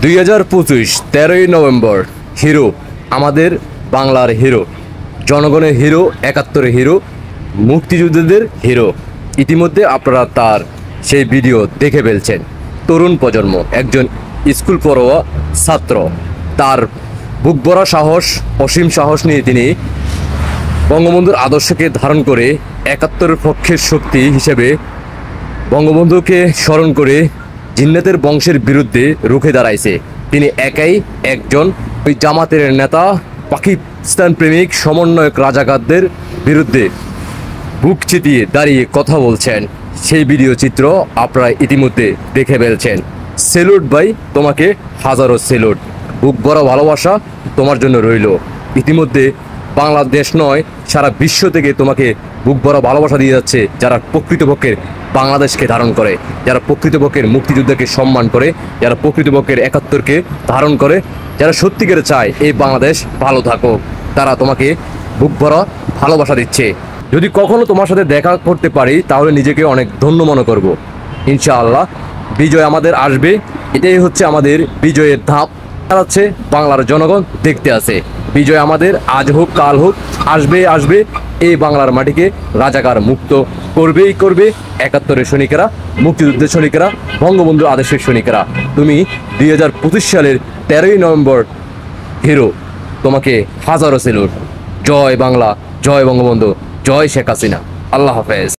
2025 13ই November hero, আমাদের বাংলার hero, জনগণের হিরো, 71-এর হিরো, মুক্তিযোদ্ধাদের হিরো। ইতিমধ্যে আপনারা তার সেই ভিডিও দেখে ফেলছেন। তরুণ প্রজন্ম, একজন স্কুল পড়ুয়া ছাত্র, তার বুক ভরা সাহস, অসীম সাহস নিয়ে তিনি বঙ্গবন্ধুর আদর্শকে ধারণ করে 71-এর পক্ষের শক্তি হিসেবে বঙ্গবন্ধুকে স্মরণ করে জিন্নাতের বংশের বিরুদ্ধে রুখে দাঁড়াইছে। তিনি একাই একজন ওই জামাতের নেতা, পাকিস্তান প্রেমিক সমন্বয়ক রাজাকারদের বিরুদ্ধে বুক চিতিয়ে দাঁড়িয়ে কথা বলছেন। সেই ভিডিও চিত্র আপনারা ইতিমধ্যে দেখে ফেলছেন। সেলুট ভাই, তোমাকে হাজারো সেলুট। বুক ভরা ভালোবাসা তোমার জন্য রইল। ইতিমধ্যে বাংলাদেশ নয়, সারা বিশ্ব থেকে তোমাকে বুক ভরা ভালোবাসা দিয়ে যাচ্ছে যারা প্রকৃতপক্ষের বাংলাদেশকে ধারণ করে, যারা প্রকৃতপক্ষের মুক্তিযুদ্ধকে সম্মান করে, যারা প্রকৃতপক্ষের 71-কে ধারণ করে, যারা সত্যিকারে চায় এই বাংলাদেশ ভালো থাকুক, তারা তোমাকে বুক ভরা ভালোবাসা দিচ্ছে। যদি কখনো তোমার সাথে দেখা করতে পারি তাহলে নিজেকে অনেক ধন্য মনে করব। ইনশাআল্লাহ বিজয় আমাদের আসবে, এটাই হচ্ছে আমাদের বিজয়ের ধাপ। আছে বাংলার জনগণ দেখতে আছে, বিজয় আমাদের আজ হোক কাল হোক, আসবে আসবে। এই বাংলার মাটিকে রাজাকার মুক্ত করবেই করবে 71-এর সৈনিকেরা, মুক্তিযুদ্ধের সৈনিকেরা, বঙ্গবন্ধুর আদেশের সৈনিকেরা। তুমি 2025 সালের 13ই নভেম্বর হিরো, তোমাকে হাজারো সেলুট। জয় বাংলা, জয় বঙ্গবন্ধু, জয় শেখ হাসিনা। আল্লাহ হাফেজ।